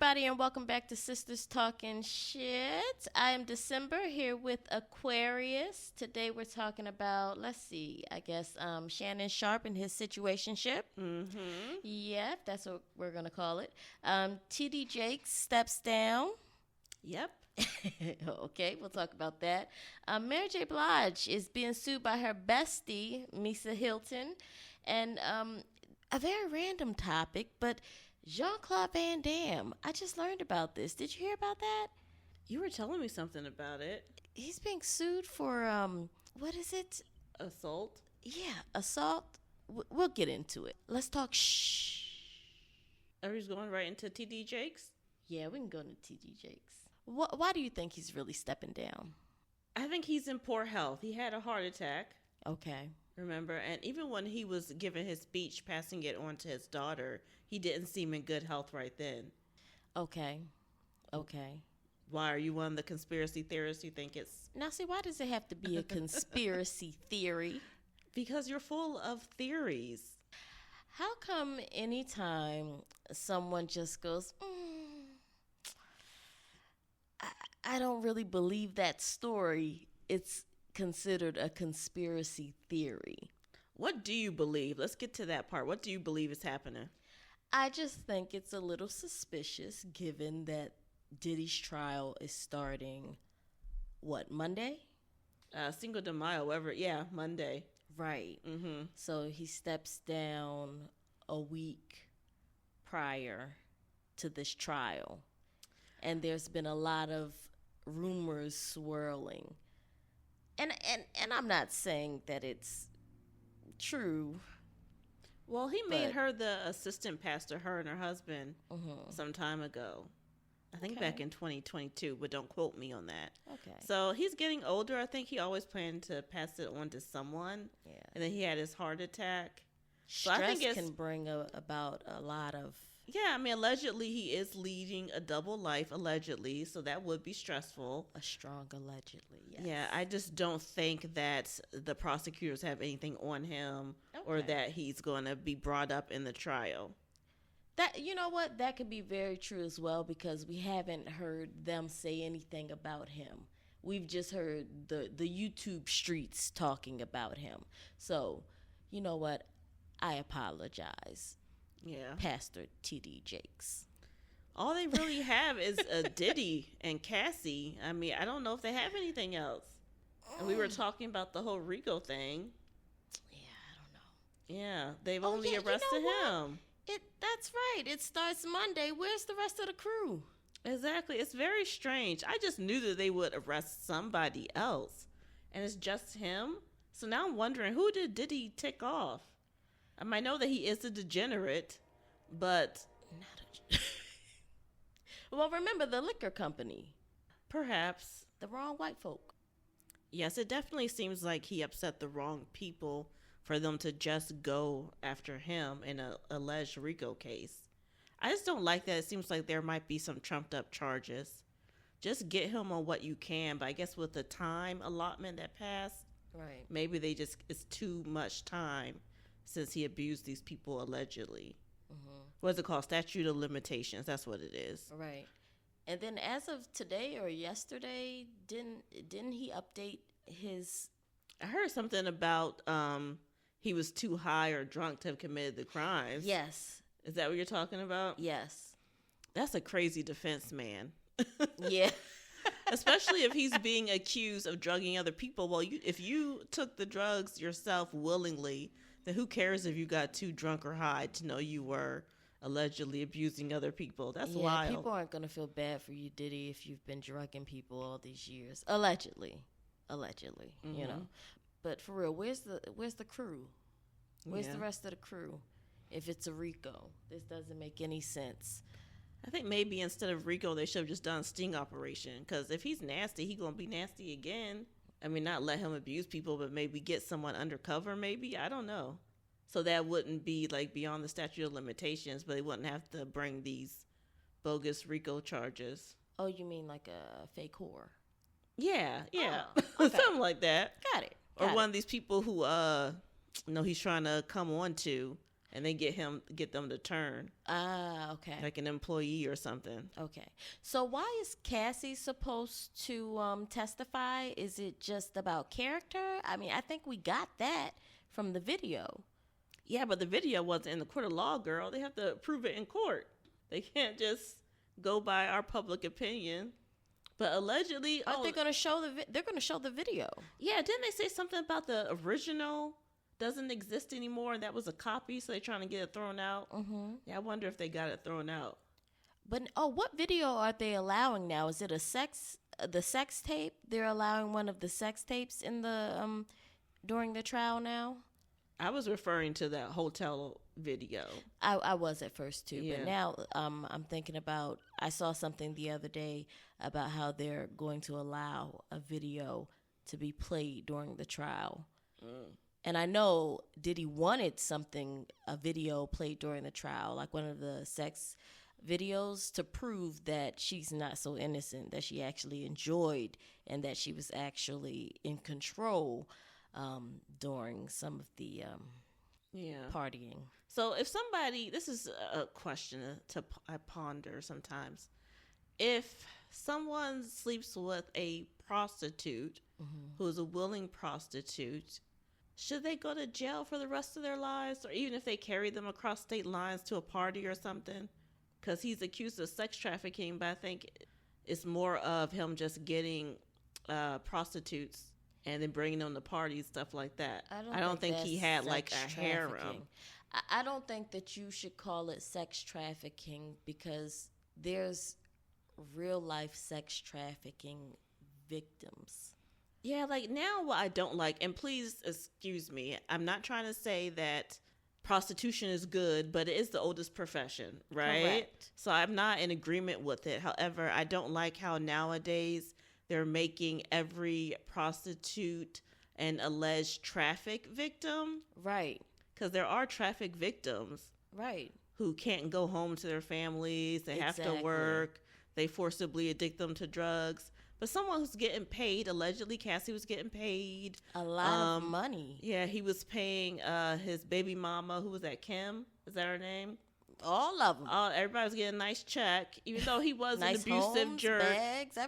everybody, and welcome back to Sisters Talking Shit. I am December here with Aquarius. Today we're talking about, Shannon Sharpe and his situationship. Mm-hmm. Yeah, that's what we're going to call it. TD Jakes steps down. Yep. Okay, we'll talk about that. Mary J. Blige is being sued by her bestie, Misa Hylton. And a very random topic, but Jean-Claude Van Damme. I just learned about this. Did you hear about that? You were telling me something about it. He's being sued for, what is it? Assault? Yeah, assault. We'll get into it. Let's talk Are we going right into TD Jakes? Yeah, we can go into TD Jakes. Why do you think he's really stepping down? I think he's in poor health. He had a heart attack. Okay. Remember? And even when he was giving his speech, passing it on to his daughter, he didn't seem in good health right then. Okay. Why? Are you one of the conspiracy theorists? You think it's... Now, see, why does it have to be a conspiracy theory? Because you're full of theories. How come anytime someone just goes, I don't really believe that story, it's considered a conspiracy theory? What do you believe? Let's get to that part. What do you believe is happening? I just think it's a little suspicious given that Diddy's trial is starting, Monday? Cinco de Mayo, Monday. Right. Mm-hmm. So he steps down a week prior to this trial. And there's been a lot of rumors swirling. And I'm not saying that it's true. Well, he made her the assistant pastor, her and her husband, some time ago. I think back in 2022, but don't quote me on that. Okay. So he's getting older. I think he always planned to pass it on to someone. Yeah. And then he had his heart attack. Stress can bring about a lot of... Yeah, I mean, allegedly he is leading a double life, allegedly, so that would be stressful. A strong allegedly, yes. Yeah, I just don't think that the prosecutors have anything on him or that he's going to be brought up in the trial. That, you know what, that could be very true as well, because we haven't heard them say anything about him. We've just heard the YouTube streets talking about him. So, you know what, I apologize. Yeah. Pastor TD Jakes. All they really have is Diddy and Cassie. I mean, I don't know if they have anything else. And we were talking about the whole Rico thing. Yeah, I don't know. Yeah, they've only arrested him. That's right. It starts Monday. Where's the rest of the crew? Exactly. It's very strange. I just knew that they would arrest somebody else. And it's just him. So now I'm wondering, who did Diddy tick off? I know that he is a degenerate, but... Well, remember the liquor company. Perhaps. The wrong white folk. Yes, it definitely seems like he upset the wrong people for them to just go after him in an alleged RICO case. I just don't like that. It seems like there might be some trumped up charges. Just get him on what you can, but I guess with the time allotment that passed, right? Maybe it's too much time since he abused these people allegedly. What's it called? Statute of limitations. That's what it is. Right. And then as of today or yesterday, didn't he update his... I heard something about he was too high or drunk to have committed the crimes. Yes. Is that what you're talking about? Yes. That's a crazy defense, man. Yeah. Especially if he's being accused of drugging other people. Well, if you took the drugs yourself willingly, then who cares if you got too drunk or high to know you were allegedly abusing other people? That's wild. People aren't going to feel bad for you, Diddy, if you've been drugging people all these years. Allegedly, you know. But for real, where's the crew? Where's the rest of the crew? If it's a RICO, this doesn't make any sense. I think maybe instead of RICO, they should have just done a sting operation. Because if he's nasty, he's going to be nasty again. I mean, not let him abuse people, but maybe get someone undercover, maybe. I don't know. So that wouldn't be like beyond the statute of limitations, but they wouldn't have to bring these bogus RICO charges. Oh, you mean like a fake whore? Yeah. Oh, okay. Something like that. Got it. Or one of these people who, he's trying to come on to and they get them to turn. Ah, okay. Like an employee or something. Okay. So why is Cassie supposed to testify? Is it just about character? I mean, I think we got that from the video. Yeah, but the video wasn't in the court of law, girl. They have to prove it in court. They can't just go by our public opinion. But allegedly, they're going to show they're going to show the video. Yeah, didn't they say something about the original doesn't exist anymore? That was a copy, so they're trying to get it thrown out. Mm-hmm. Yeah, I wonder if they got it thrown out. But what video are they allowing now? Is it the sex tape? They're allowing one of the sex tapes in the during the trial now. I was referring to that hotel video. I was at first too, Yeah. but now I'm thinking about. I saw something the other day about how they're going to allow a video to be played during the trial. And I know Diddy wanted a video played during the trial, like one of the sex videos, to prove that she's not so innocent, that she actually enjoyed and that she was actually in control during some of the partying. So if somebody, this is a question I ponder sometimes. If someone sleeps with a prostitute who's a willing prostitute, should they go to jail for the rest of their lives? Or even if they carry them across state lines to a party or something? Because he's accused of sex trafficking, but I think it's more of him just getting prostitutes and then bringing them to parties, stuff like that. I don't think he had like a harem. I don't think that you should call it sex trafficking because there's real life sex trafficking victims. Yeah, like now what I don't like, and please excuse me, I'm not trying to say that prostitution is good, but it is the oldest profession, right? Correct. So I'm not in agreement with it. However, I don't like how nowadays they're making every prostitute an alleged traffic victim. Right. Because there are traffic victims. Right. Who can't go home to their families. They have to work. They forcibly addict them to drugs. But someone who's getting paid, allegedly Cassie was getting paid. A lot of money. Yeah, he was paying his baby mama, who was that, Kim? Is that her name? All of them. Everybody was getting a nice check, even though he was nice an abusive homes, jerk. Bags,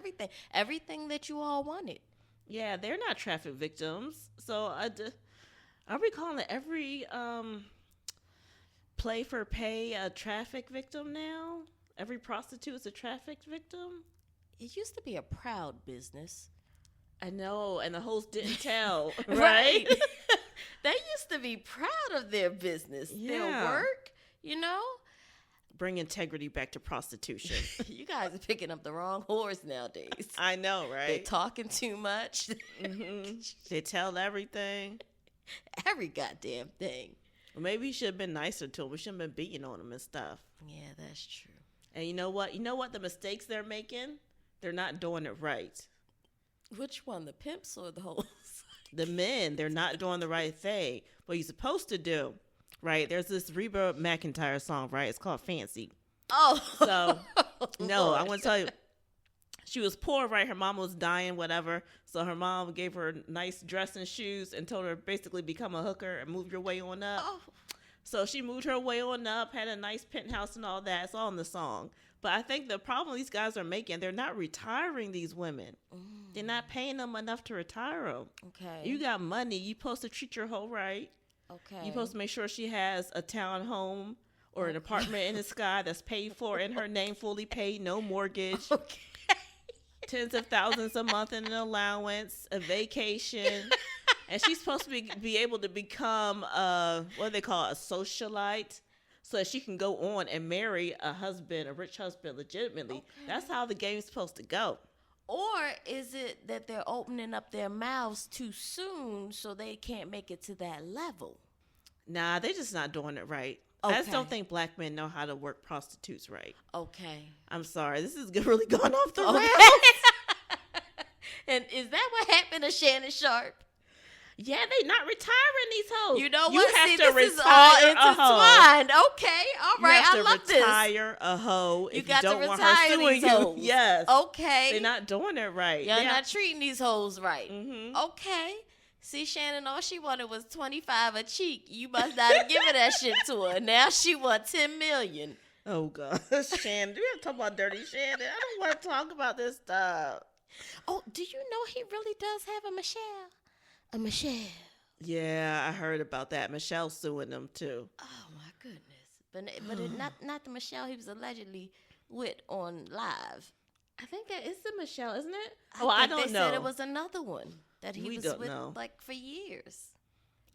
everything that you all wanted. Yeah, they're not traffic victims. So are we calling it every play for pay a traffic victim now? Every prostitute is a traffic victim? It used to be a proud business. I know, and the hoes didn't tell, right? They used to be proud of their business, their work, Bring integrity back to prostitution. You guys are picking up the wrong horse nowadays. I know, right? They're talking too much. They tell everything. Every goddamn thing. Well, maybe we should have been nicer to them. We shouldn't have been beating on them and stuff. Yeah, that's true. And you know what? You know what the mistakes they're making? They're not doing it right. Which one, the pimps or the hoes? The men, they're not doing the right thing. What you're supposed to do, right? There's this Reba McEntire song, right? It's called Fancy. Oh. So, no, I want to tell you. She was poor, right? Her mom was dying, whatever. So her mom gave her a nice dress and shoes and told her basically become a hooker and move your way on up. Oh. So she moved her way on up, had a nice penthouse and all that. It's all in the song. But I think the problem these guys are making, they're not retiring these women. They're not paying them enough to retire them. Okay. You got money. You're supposed to treat your hoe right. Okay. You're supposed to make sure she has a townhome or an apartment in the sky that's paid for in her name, fully paid, no mortgage. Okay. Tens of thousands a month in an allowance, a vacation. And she's supposed to be able to become, what do they call it, a socialite, so that she can go on and marry a rich husband, legitimately. Okay. That's how the game's supposed to go. Or is it that they're opening up their mouths too soon so they can't make it to that level? Nah, they're just not doing it right. Okay. I just don't think black men know how to work prostitutes right. Okay. I'm sorry. This is really gone off the rails. And is that what happened to Shannon Sharpe? Yeah, they not retiring these hoes. You know what? You have to this is all intertwined. Okay, all right. I love this. You have to retire a hoe if you got don't to want her suing you. Yes. Okay. They're not doing it right. You're not treating these hoes right. Mm-hmm. Okay. See, Shannon, all she wanted was 25 a cheek. You must not have given that shit to her. Now she want 10 million. Oh, God. Shannon, do we have to talk about Dirty Shannon? I don't want to talk about this stuff. Oh, do you know he really does have a Michelle? A Michelle. Yeah, I heard about that. Michelle's suing them, too. Oh, my goodness. But not the Michelle he was allegedly with on live. I think that is the Michelle, isn't it? I don't know. They said it was another one that he was with know. like for years.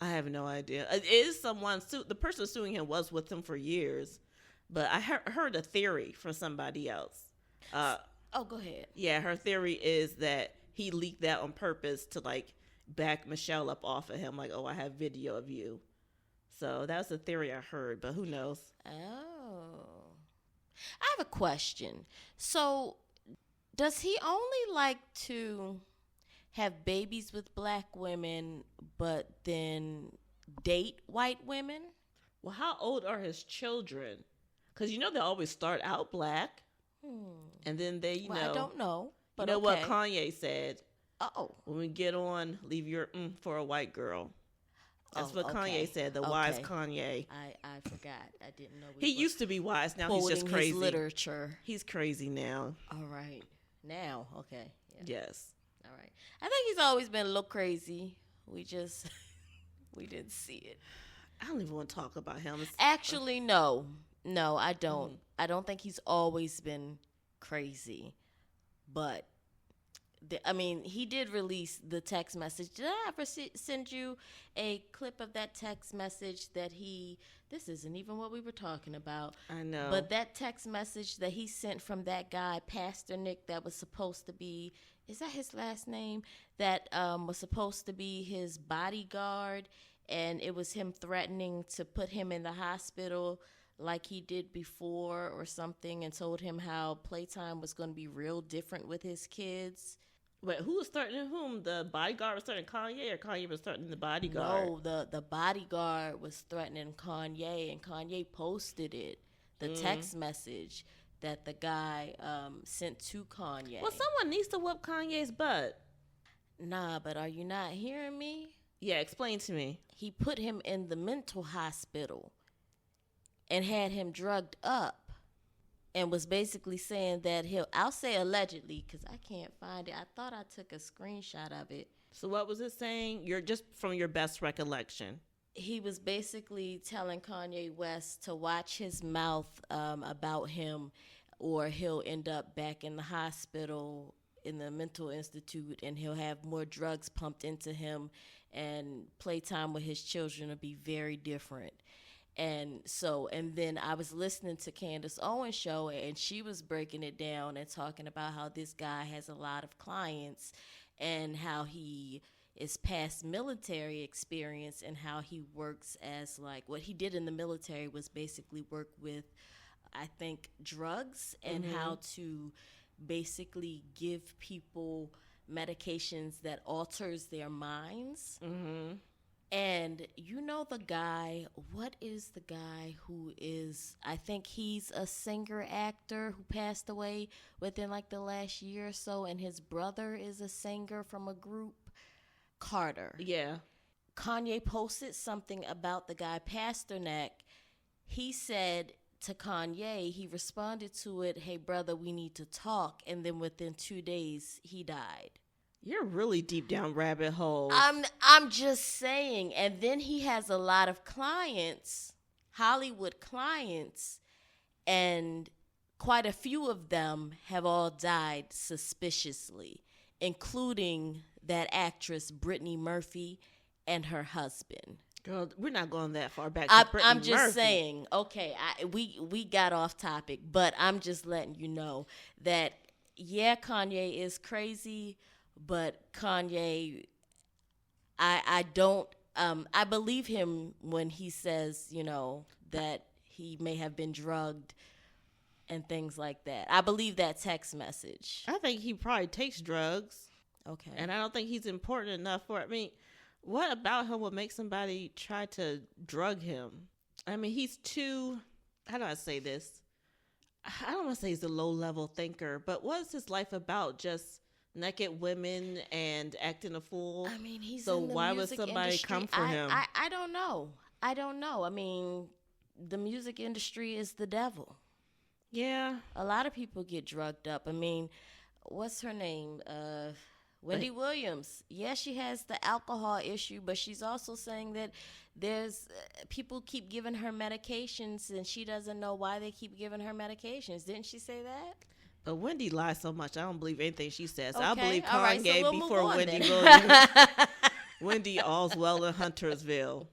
I have no idea. It is someone the person suing him was with him for years, but I heard a theory from somebody else. Go ahead. Yeah, her theory is that he leaked that on purpose to like back Michelle up off of him. Like, oh, I have video of you. So that's a theory I heard, but who knows? Oh, I have a question. So, does he only like to have babies with black women, but then date white women? Well, how old are his children? Because you know they always start out black, and then they, I don't know. But you know what Kanye said? Oh, when we get on, leave your for a white girl. That's what Kanye said. The wise Kanye. I forgot. I didn't know. He used to be wise. Now he's just crazy. His literature. He's crazy now. All right. Now, okay. Yeah. Yes. All right. I think he's always been a little crazy. We didn't see it. I don't even want to talk about him. Actually, no. No, I don't. I don't think he's always been crazy. But, he did release the text message. Did I ever send you a clip of that text message that this isn't even what we were talking about. I know. But that text message that he sent from that guy, Pastor Nick, that was supposed to be, is that his last name? That was supposed to be his bodyguard, and it was him threatening to put him in the hospital like he did before or something, and told him how playtime was going to be real different with his kids. Wait, who was threatening whom? The bodyguard was threatening Kanye, or Kanye was threatening the bodyguard? No, the bodyguard was threatening Kanye, and Kanye posted it, the text message that the guy sent to Kanye. Well, someone needs to whoop Kanye's butt. Nah, but are you not hearing me? Yeah, explain to me. He put him in the mental hospital and had him drugged up. And was basically saying that I'll say allegedly, because I can't find it. I thought I took a screenshot of it. So what was it saying? You're just from your best recollection. He was basically telling Kanye West to watch his mouth about him, or he'll end up back in the hospital, in the mental institute, and he'll have more drugs pumped into him, and playtime with his children will be very different. And then I was listening to Candace Owens' show, and she was breaking it down and talking about how this guy has a lot of clients and how he is past military experience, and how he works as what he did in the military was basically work with, I think, drugs, and how to basically give people medications that alters their minds. Mm-hmm. And you know the guy, what is the guy who is, I think he's a singer-actor who passed away within the last year or so, and his brother is a singer from a group, Carter. Yeah. Kanye posted something about the guy, Pasternak. He said to Kanye, he responded to it, "Hey brother, we need to talk," and then within 2 days, he died. You're really deep down rabbit holes. I'm just saying. And then he has a lot of clients, Hollywood clients, and quite a few of them have all died suspiciously, including that actress Brittany Murphy and her husband. Girl, we're not going that far back to Brittany I'm just Murphy. saying, okay, we got off topic, but I'm just letting you know that, yeah, Kanye is crazy, but Kanye, I believe him when he says, that he may have been drugged and things like that. I believe that text message. I think he probably takes drugs. Okay. And I don't think he's important enough for it. I mean, what about him would make somebody try to drug him? I mean, he's too, how do I say this? I don't want to say he's a low-level thinker, but what is his life about? Just naked women and acting a fool. I mean, he's so in the why would music somebody industry. come for him? I don't know. I don't know. I mean, the music industry is the devil. Yeah. A lot of people get drugged up. I mean, what's her name? Wendy Williams. Yeah, she has the alcohol issue, but she's also saying that there's people keep giving her medications and she doesn't know why they keep giving her medications. Didn't she say that? But Wendy lies so much. I don't believe anything she says. Okay. I believe Kanye All right, so we'll before move on Wendy then. Williams. Wendy all's well in Huntersville.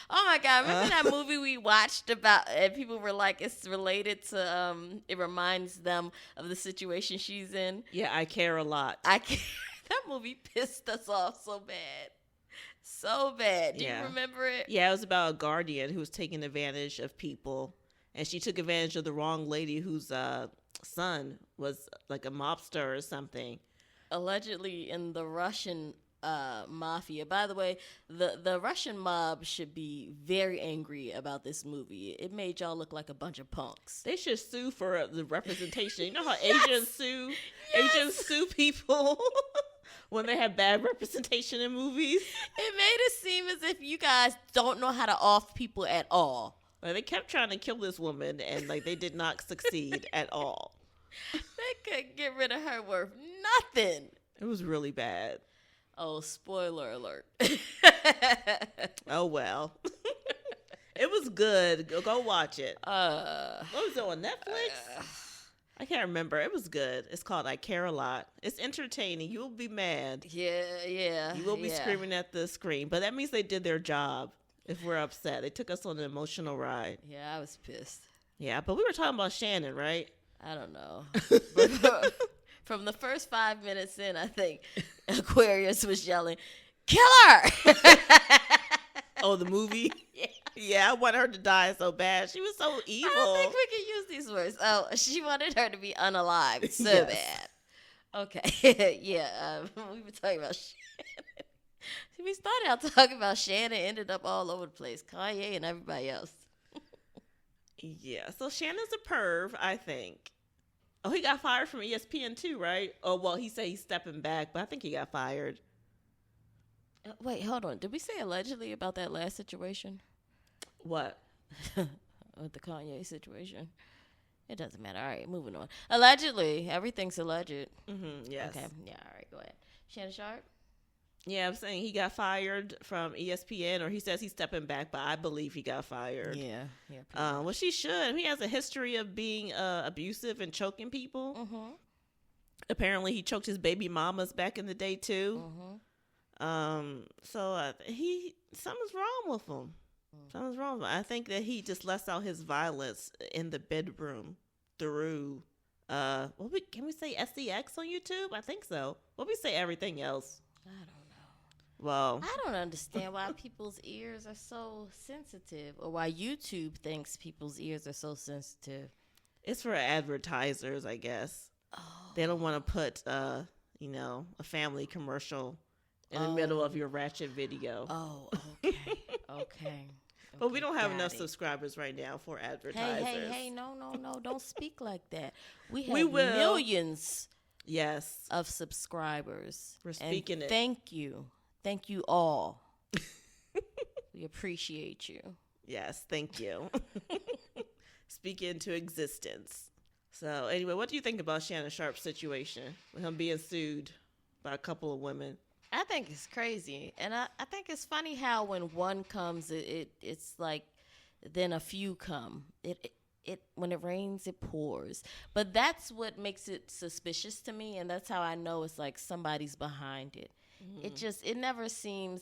Oh my God! Remember that movie we watched about? And people were like, "It's related to." It reminds them of the situation she's in. Yeah, I care a lot. That movie pissed us off so bad. Do you remember it? Yeah, it was about a guardian who was taking advantage of people, and she took advantage of the wrong lady whose son was like a mobster or something. Allegedly in the Russian mafia. By the way, the Russian mob should be very angry about this movie. It made y'all look like a bunch of punks. They should sue for the representation. You know how Asians sue? Yes. Asians sue people when they have bad representation in movies. It made it seem as if you guys don't know how to off people at all. Like, they kept trying to kill this woman, and like they did not succeed at all. They couldn't get rid of her worth nothing. It was really bad. Oh, spoiler alert. Oh, well. It was good. Go watch it. What was it, on Netflix? I can't remember. It was good. It's called I Care a Lot. It's entertaining. You will be mad. Yeah. You will be screaming at the screen. But that means they did their job if we're upset. They took us on an emotional ride. Yeah, I was pissed. Yeah, but we were talking about Shannon, right? I don't know. From the first 5 minutes in, I think Aquarius was yelling, "Kill her!" Oh, the movie? Yeah, I want her to die so bad. She was so evil. I don't think we can use these words. Oh, she wanted her to be unalive so Yes. bad. Okay. Yeah, we were talking about Shannon. We started out talking about Shannon, ended up all over the place. Kanye and everybody else. Yeah, so Shannon's a perv, I think. Oh, he got fired from ESPN too, right? Oh, well, he said he's stepping back, but I think he got fired. Wait, hold on. Did we say allegedly about that last situation? What? With the Kanye situation? It doesn't matter. All right, moving on. Allegedly. Everything's alleged. Mm-hmm, yes. Okay. Yeah, all right, go ahead. Shannon Sharpe? Yeah, I'm saying he got fired from ESPN, or he says he's stepping back, but I believe he got fired. Yeah. Well, she should. He has a history of being abusive and choking people. Mm-hmm. Apparently, he choked his baby mamas back in the day, too. Mm-hmm. So something's wrong with him. Something's wrong with him. I think that he just lets out his violence in the bedroom through, can we say SCX on YouTube? I think so. What we say everything else? I don't know. Well, I don't understand why people's ears are so sensitive, or why YouTube thinks people's ears are so sensitive. it's for advertisers, I guess. Oh. They don't want to put, a family commercial in the middle of your ratchet video. Oh, okay. But we don't have enough it. subscribers right now for advertisers. Hey, no, don't speak like that. We We have will. millions Yes. of subscribers. We're speaking and it. Thank you all. We appreciate you. Yes, thank you. Speak into existence. So anyway, what do you think about Shannon Sharpe's situation with him being sued by a couple of women? I think it's crazy, and I think it's funny how when one comes, it's like then a few come. It when it rains, it pours. But that's what makes it suspicious to me, and that's how I know it's like somebody's behind it. Mm-hmm. It never seems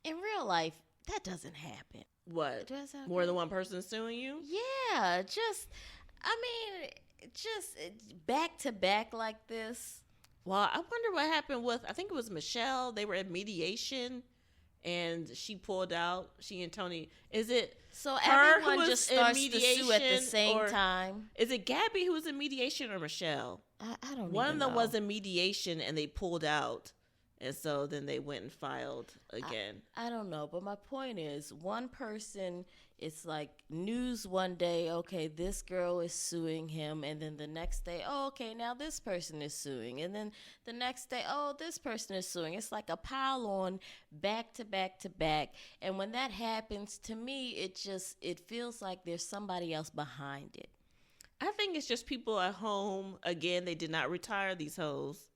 in real life that doesn't happen. What? More than one person suing you? Yeah, just back to back like this. Well, I wonder what happened with, I think it was Michelle. They were in mediation, and she pulled out. She and Tony. Is it so her everyone who was just in starts to mediation, sue at the same or time? Is it Gabby who was in mediation or Michelle? I don't know. One of them was in mediation, and they pulled out. And so then they went and filed again. I don't know, but my point is, one person, it's like news one day, okay, this girl is suing him, and then the next day, oh, okay, now this person is suing, and then the next day, oh, this person is suing. It's like a pile on, back to back to back, and when that happens, to me, it feels like there's somebody else behind it. I think it's just people at home. Again, they did not retire these hoes.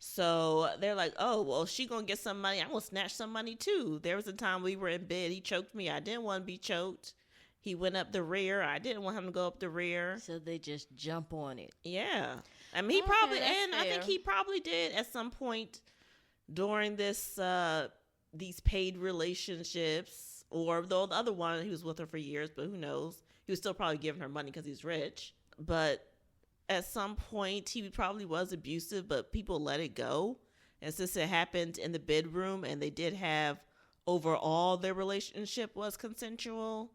So they're like, oh, well, she going to get some money. I'm going to snatch some money too. There was a time we were in bed. He choked me. I didn't want to be choked. He went up the rear. I didn't want him to go up the rear. So they just jump on it. Yeah. I mean, I think he probably did at some point during this, these paid relationships, or though the other one, he was with her for years, but who knows? He was still probably giving her money because he's rich. But at some point, he probably was abusive, but people let it go. And since it happened in the bedroom and they did have overall their relationship was consensual,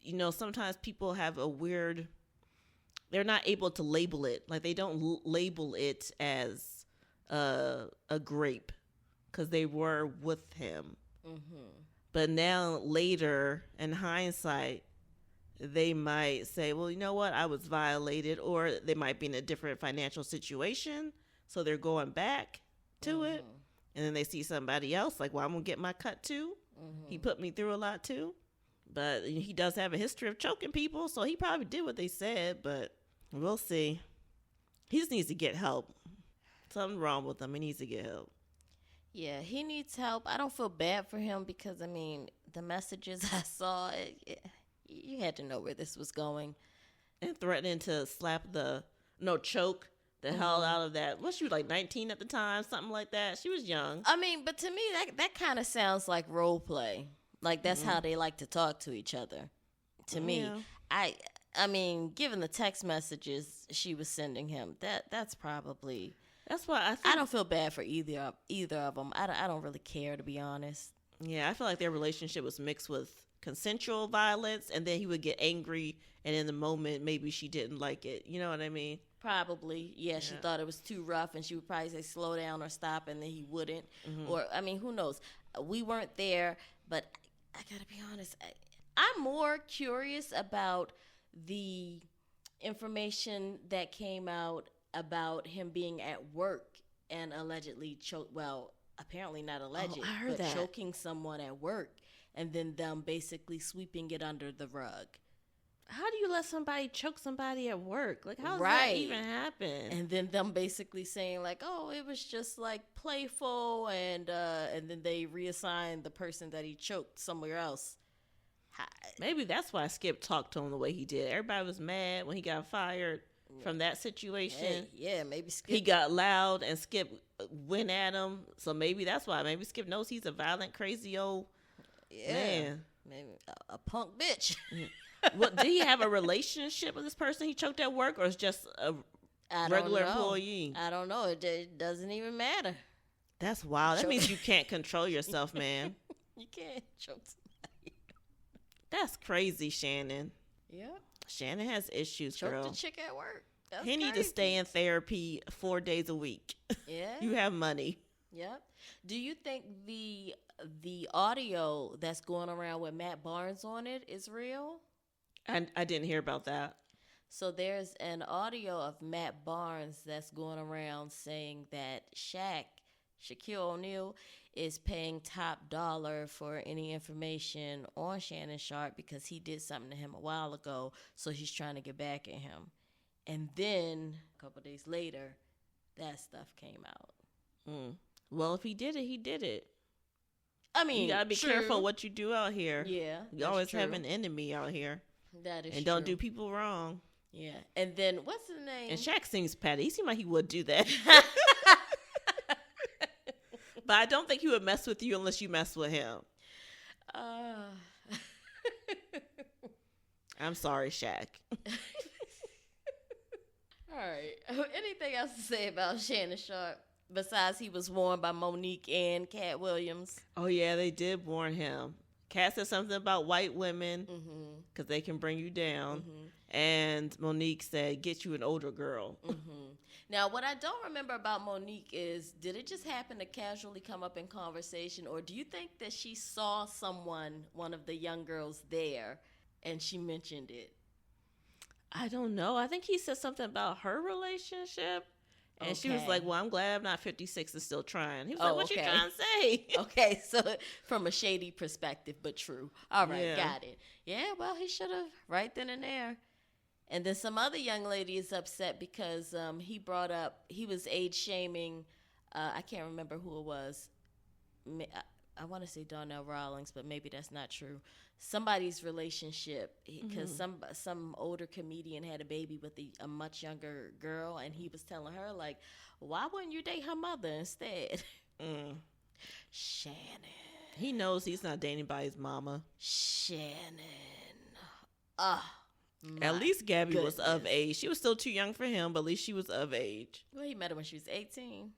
you know, sometimes people have they're not able to label it. Like they don't label it as a grape because they were with him. Mm-hmm. But now later, in hindsight, they might say, well, you know what? I was violated, or they might be in a different financial situation. So they're going back to it. And then they see somebody else like, well, I'm going to get my cut too. Mm-hmm. He put me through a lot too. But he does have a history of choking people. So he probably did what they said, but we'll see. He just needs to get help. Something wrong with him. He needs to get help. Yeah, he needs help. I don't feel bad for him because, I mean, the messages I saw, you had to know where this was going. And threatening to choke the hell out of that. She was like 19 at the time, something like that. She was young. I mean, but to me, that kind of sounds like role play. Like that's how they like to talk to each other. To me, I mean, given the text messages she was sending him, that's probably. That's why I don't feel bad for either of them. I don't really care, to be honest. Yeah, I feel like their relationship was mixed with consensual violence, and then he would get angry, and in the moment maybe she didn't like it. You know what I mean? Probably. Yeah, she thought it was too rough, and she would probably say slow down or stop, and then he wouldn't. Mm-hmm. Or, I mean, who knows? We weren't there, but I gotta be honest, I'm more curious about the information that came out about him being at work and allegedly apparently not alleged, I heard that. Choking someone at work, and then them basically sweeping it under the rug. How do you let somebody choke somebody at work? Like, how does that even happen? And then them basically saying like, oh, it was just like playful, and then they reassigned the person that he choked somewhere else. Maybe that's why Skip talked to him the way he did. Everybody was mad when he got fired from that situation. Yeah, maybe Skip. He got loud and Skip went at him. So maybe that's why. Maybe Skip knows he's a violent, crazy old man. Maybe a punk bitch. Well, did he have a relationship with this person he choked at work, or is just a regular employee? I don't know. It doesn't even matter. That's wild. That means you can't control yourself, man. You can't choke somebody. That's crazy, Shannon. Yep. Shannon has issues, girl. Choked a chick at work. That's he need to stay in therapy 4 days a week. Yeah. You have money. Yep. Do you think the audio that's going around with Matt Barnes on it is real? I didn't hear about that. So there's an audio of Matt Barnes that's going around saying that Shaquille O'Neal is paying top dollar for any information on Shannon Sharpe because he did something to him a while ago, so he's trying to get back at him. And then a couple days later, that stuff came out. Well, if he did it, he did it. I mean, you gotta be careful what you do out here. Yeah, you always have an enemy out here. That is true. And don't do people wrong. Yeah. And then, what's his name? And Shaq seems petty. He seemed like he would do that. But I don't think he would mess with you unless you mess with him. I'm sorry, Shaq. All right. Anything else to say about Shannon Sharpe besides he was warned by Monique and Cat Williams? Oh, yeah, they did warn him. Kat said something about white women because they can bring you down. And Monique said, get you an older girl. Now, what I don't remember about Monique is, did it just happen to casually come up in conversation, or do you think that she saw someone, one of the young girls there, and she mentioned it? I don't know. I think he said something about her relationship. And she was like, well, I'm glad I'm not 56 and still trying. He was like, what you trying to say? Okay, so from a shady perspective, but true. All right, got it. Yeah, well, he should have right then and there. And then some other young lady is upset because he was age shaming, I can't remember who it was. I want to say Donnell Rawlings, but maybe that's not true. Somebody's relationship, because some older comedian had a baby with a much younger girl, and he was telling her, like, why wouldn't you date her mother instead? Shannon. He knows he's not dating by his mama. Shannon. At least Gabby was of age. She was still too young for him, but at least she was of age. Well, he met her when she was 18,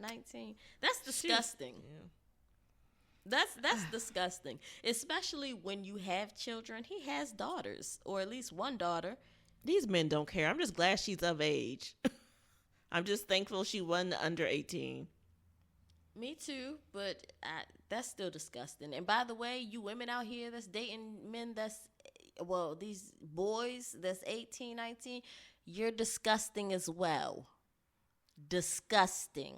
19. That's disgusting. That's disgusting, especially when you have children. He has daughters, or at least one daughter. These men don't care. I'm just glad she's of age. I'm just thankful she wasn't under 18. Me too, but that's still disgusting. And by the way, you women out here that's dating men these boys that's 18, 19, you're disgusting as well. Disgusting.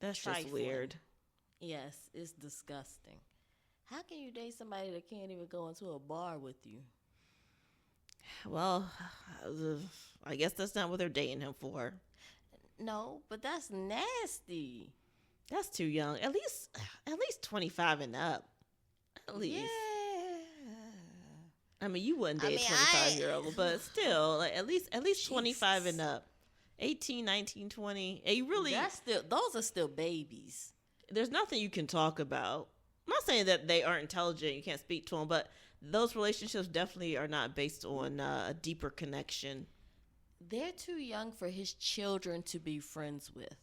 That's just weird. Yes, it's disgusting. How can you date somebody that can't even go into a bar with you? Well, I guess that's not what they're dating him for. No, but that's nasty. That's too young. At least 25 and up. At least. Yeah. I mean, you wouldn't date a 25-year-old, but still, like, at least 25 and up. 18, 19, 20. And you really, those are still babies. There's nothing you can talk about. I'm not saying that they aren't intelligent, you can't speak to them, but those relationships definitely are not based on a deeper connection. They're too young for his children to be friends with.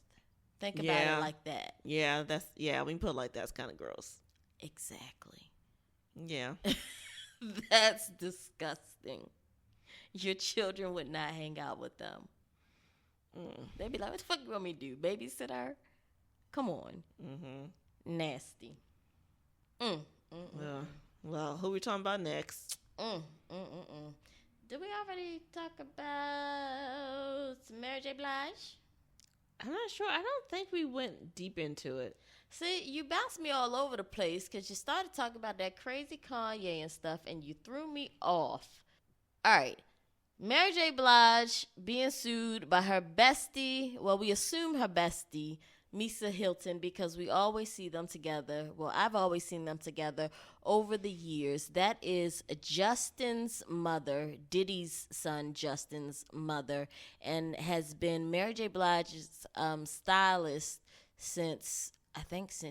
Think about it like that. Yeah, when you put it like that, it's kind of gross. Exactly. Yeah. That's disgusting. Your children would not hang out with them. They'd be like, what the fuck you want me to do? Babysit her? Come on. Nasty. Well, who we talking about next? Did we already talk about Mary J. Blige? I'm not sure. I don't think we went deep into it. See, you bounced me all over the place because you started talking about that crazy Kanye and stuff, and you threw me off. All right. Mary J. Blige being sued by her bestie. Well, we assume her bestie, Misa Hylton, because we always see them together. Well, I've always seen them together over the years. That is Justin's mother, Diddy's son, Justin's mother, and has been Mary J. Blige's stylist since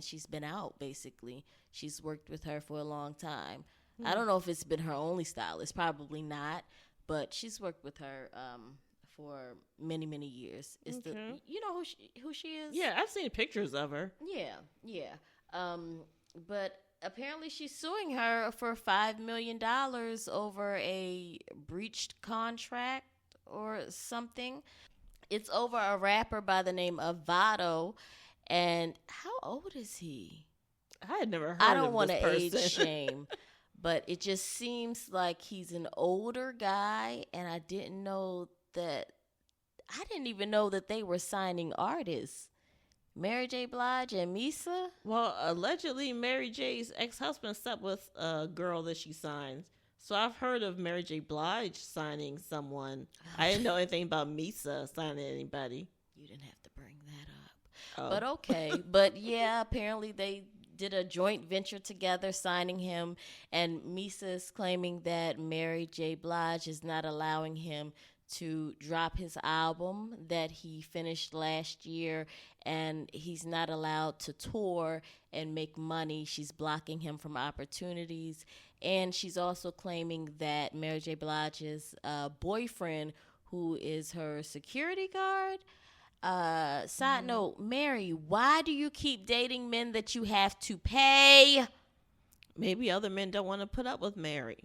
she's been out, basically. She's worked with her for a long time. I don't know if it's been her only stylist. Probably not. But she's worked with her for many, many years. You know who she is? Yeah, I've seen pictures of her. Yeah. But apparently she's suing her for $5 million over a breached contract or something. It's over a rapper by the name of Vado. And how old is he? I had never heard of this person. I don't want to age shame. But it just seems like he's an older guy, and I didn't even know that they were signing artists. Mary J. Blige and Misa? Well, allegedly, Mary J's ex-husband slept with a girl that she signed. So I've heard of Mary J. Blige signing someone. I didn't know anything about Misa signing anybody. You didn't have to bring that up. But okay. But yeah, apparently they did a joint venture together, signing him, and Misa is claiming that Mary J. Blige is not allowing him to drop his album that he finished last year, and he's not allowed to tour and make money. She's blocking him from opportunities, and she's also claiming that Mary J. Blige's boyfriend, who is her security guard, side note, Mary, why do you keep dating men that you have to pay? Maybe other men don't want to put up with Mary.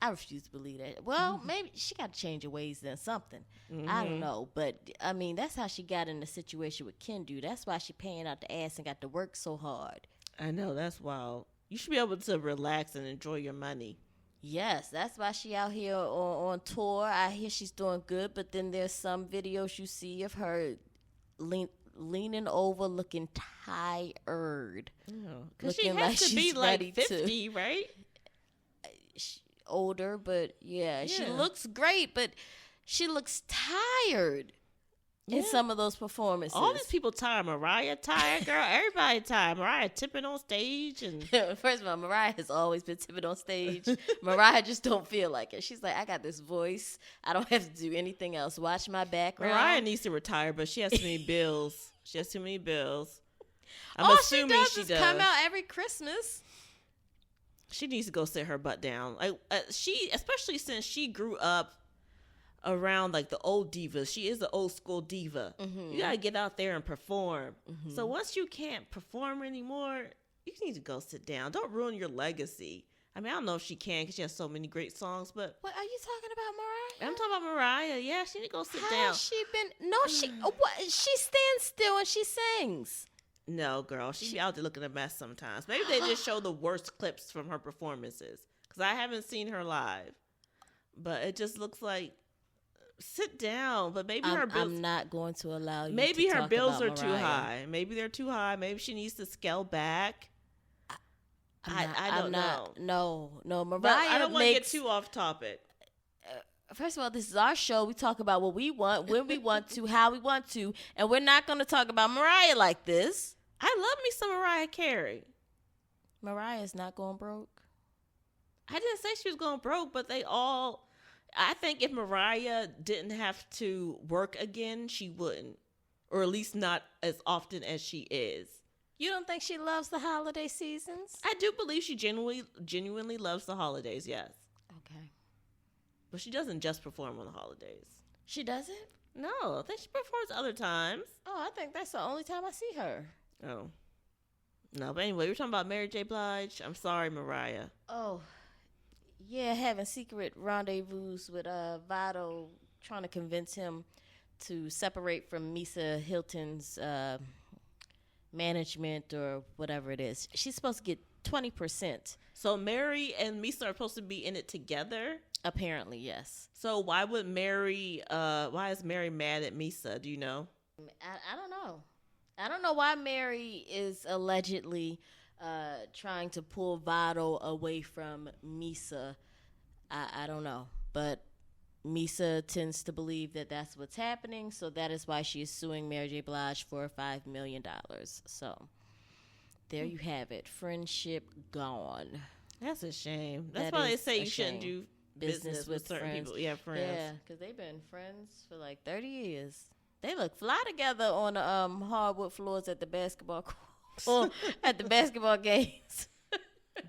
I refuse to believe that. Well, maybe she got to change her ways then something. I don't know. But, I mean, that's how she got in the situation with Kendu. That's why she paying out the ass and got to work so hard. I know, that's wild. You should be able to relax and enjoy your money. Yes, that's why she out here on tour. I hear she's doing good, but then there's some videos you see of her leaning over looking tired. Because she has to be like 50, right? Older, but yeah, she looks great, but she looks tired in some of those performances. All these people tired. Mariah tired, girl. Everybody tired. Mariah tipping on stage, and first of all, Mariah has always been tipping on stage. Mariah just don't feel like it. She's like, I got this voice. I don't have to do anything else. Watch my background. Mariah needs to retire, but she has too many bills. She has too many bills. I'm assuming she does come out every Christmas. She needs to go sit her butt down. Like she, especially since she grew up around like the old divas. She is the old school diva. You gotta get out there and perform. So once you can't perform anymore, you need to go sit down. Don't ruin your legacy. I mean, I don't know if she can because she has so many great songs. But what are you talking about, Mariah? I'm talking about Mariah. Yeah, she need to go sit down. How has she been? No, she stands still and she sings. No, girl. She be out there looking a mess sometimes. Maybe they just show the worst clips from her performances. Because I haven't seen her live. But it just looks like, sit down. But maybe her bills... I'm not going to allow you maybe to her talk bills about are Mariah. too high. Maybe they're too high. Maybe she needs to scale back. I don't know. No, Mariah but I don't want to get too off topic. First of all, this is our show. We talk about what we want, when we want to, how we want to. And we're not going to talk about Mariah like this. I love me some Mariah Carey. Mariah's not going broke. I didn't say she was going broke, but I think if Mariah didn't have to work again, she wouldn't. Or at least not as often as she is. You don't think she loves the holiday seasons? I do believe she genuinely loves the holidays, yes. Okay. But she doesn't just perform on the holidays. She doesn't? No, I think she performs other times. Oh, I think that's the only time I see her. Oh. No, but anyway, we're talking about Mary J. Blige. I'm sorry, Mariah. Oh, yeah, having secret rendezvous with Vado, trying to convince him to separate from Misa Hylton's management or whatever it is. She's supposed to get 20%. So Mary and Misa are supposed to be in it together? Apparently, yes. So why is Mary mad at Misa? Do you know? I don't know. I don't know why Mary is allegedly trying to pull Vado away from Misa. I don't know. But Misa tends to believe that that's what's happening, so that is why she is suing Mary J. Blige for $5 million. So there you have it. Friendship gone. That's a shame. That's why they say you shouldn't do business with certain friends. people. Yeah, friends. Yeah, because they've been friends for like 30 years. They look fly together on the hardwood floors at the basketball court, at the basketball games.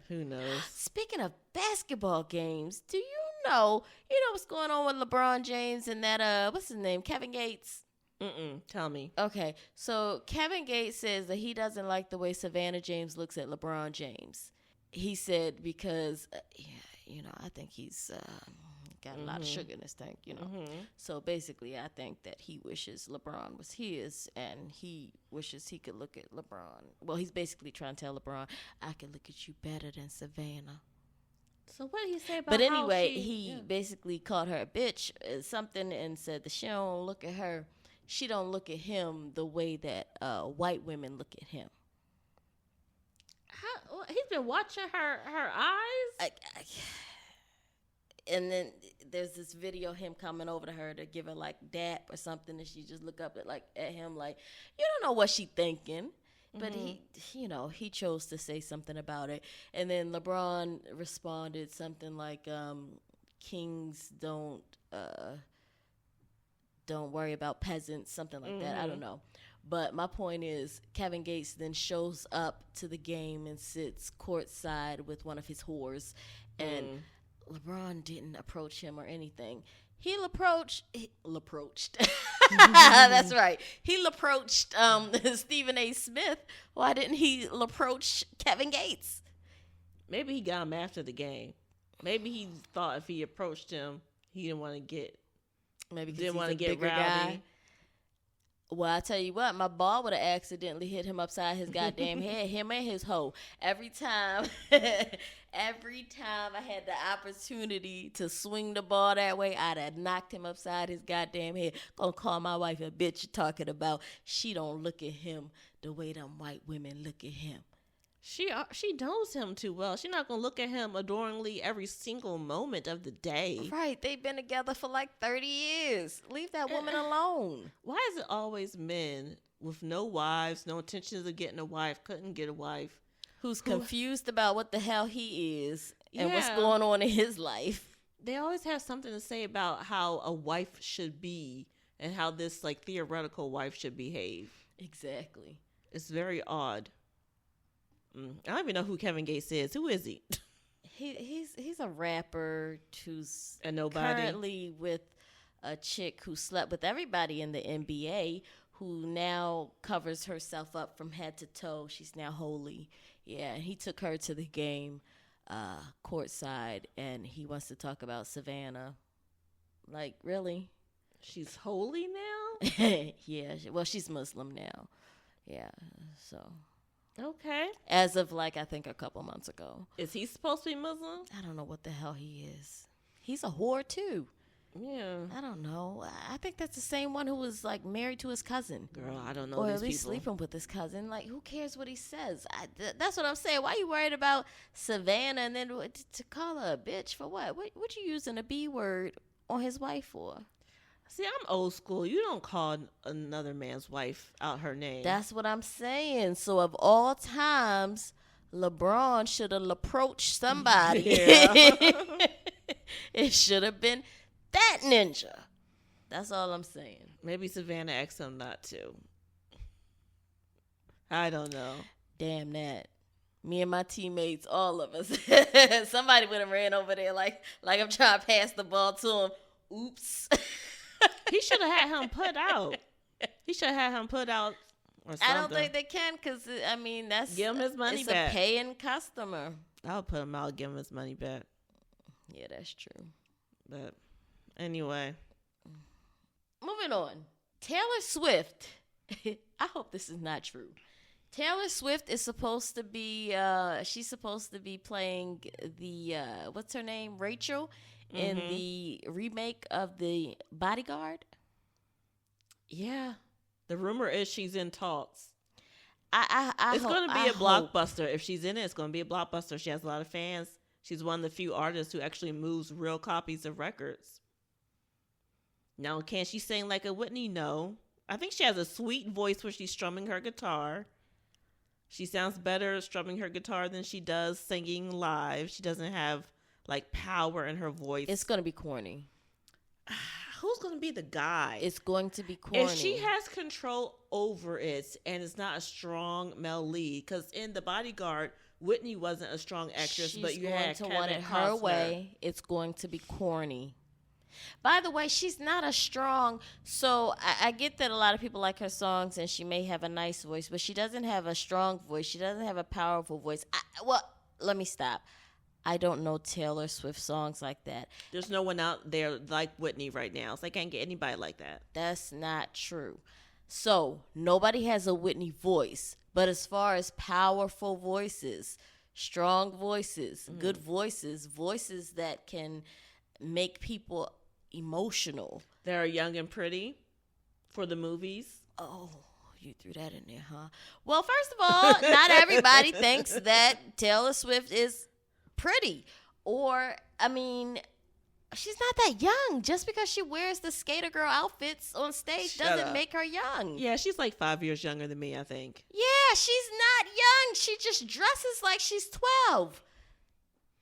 Who knows? Speaking of basketball games, do you know what's going on with LeBron James and that what's his name, Kevin Gates? Tell me. Okay, so Kevin Gates says that he doesn't like the way Savannah James looks at LeBron James. He said because I think he's got a lot of sugar in his tank, So basically, I think that he wishes LeBron was his, and he wishes he could look at LeBron. Well, he's basically trying to tell LeBron, I can look at you better than Savannah. So what did he say about? But anyway, he basically called her a bitch, something, and said that she don't look at her. She don't look at him the way that white women look at him. He's been watching her eyes. And then there's this video of him coming over to her to give her like dap or something, and she just look up at him like, you don't know what she thinking. But he chose to say something about it. And then LeBron responded something like, kings don't worry about peasants, something like that. I don't know. But my point is, Kevin Gates then shows up to the game and sits courtside with one of his whores. And LeBron didn't approach him or anything. He approached. That's right. He approached Stephen A. Smith. Why didn't he approach Kevin Gates? Maybe he got him after the game. Maybe he thought if he approached him, he didn't want to get. Maybe didn't want to get rowdy. Guy. Well, I tell you what, my ball would have accidentally hit him upside his goddamn head, him and his hoe. Every time I had the opportunity to swing the ball that way, I'd have knocked him upside his goddamn head. Gonna call my wife a bitch talking about she don't look at him the way them white women look at him. She knows him too well. She's not going to look at him adoringly every single moment of the day. Right. They've been together for like 30 years. Leave that woman alone. Why is it always men with no wives, no intentions of getting a wife, couldn't get a wife? Who's confused about what the hell he is and what's going on in his life. They always have something to say about how a wife should be and how this like theoretical wife should behave. Exactly. It's very odd. I don't even know who Kevin Gates is. Who is he? He's a rapper who's currently with a chick who slept with everybody in the NBA, who now covers herself up from head to toe. She's now holy. Yeah, he took her to the game courtside, and he wants to talk about Savannah. Like, really? She's holy now? Yeah. Well, she's Muslim now. Yeah, so... Okay. As of I think a couple months ago. Is he supposed to be Muslim? I don't know what the hell he is. He's a whore too. Yeah. I don't know. I think that's the same one who was married to his cousin. Girl, I don't know. Or at least sleeping with his cousin. Who cares what he says? That's what I'm saying. Why are you worried about Savannah and then to call her a bitch for what? What you using a B word on his wife for? See, I'm old school. You don't call another man's wife out her name. That's what I'm saying. So of all times, LeBron should have approached somebody. Yeah. It should have been that ninja. That's all I'm saying. Maybe Savannah asked him not to. I don't know. Damn that. Me and my teammates, all of us. Somebody would have ran over there like I'm trying to pass the ball to him. Oops. He should have had him put out. He should have had him put out or something. I don't think they can because, that's... Give him his money back. It's a paying customer. I'll put him out, give him his money back. Yeah, that's true. But anyway. Moving on. Taylor Swift. I hope this is not true. Taylor Swift is supposed to be, she's supposed to be playing the, what's her name? Rachel in the remake of the Bodyguard. Yeah. The rumor is she's in talks. It's going to be a blockbuster. If she's in it, it's going to be a blockbuster. She has a lot of fans. She's one of the few artists who actually moves real copies of records. Now, can she sing like a Whitney? No. I think she has a sweet voice when she's strumming her guitar. She sounds better strumming her guitar than she does singing live. She doesn't have power in her voice. It's going to be corny. Who's going to be the guy? It's going to be corny. If she has control over it and it's not a strong male lead, because in The Bodyguard, Whitney wasn't a strong actress, but you had to want it her way. It's going to be corny. By the way, she's not a strong, so I get that a lot of people like her songs and she may have a nice voice, but she doesn't have a strong voice. She doesn't have a powerful voice. Let me stop. I don't know Taylor Swift songs like that. There's no one out there like Whitney right now, so I can't get anybody like that. That's not true. So, nobody has a Whitney voice, but as far as powerful voices, strong voices, good voices that can make people emotional. They're young and pretty for the movies. Oh, you threw that in there, huh? Well, first of all, not everybody thinks that Taylor Swift is pretty. Or, she's not that young. Just because she wears the skater girl outfits on stage doesn't make her young. Yeah, she's 5 years younger than me, I think. Yeah, she's not young. She just dresses like she's 12.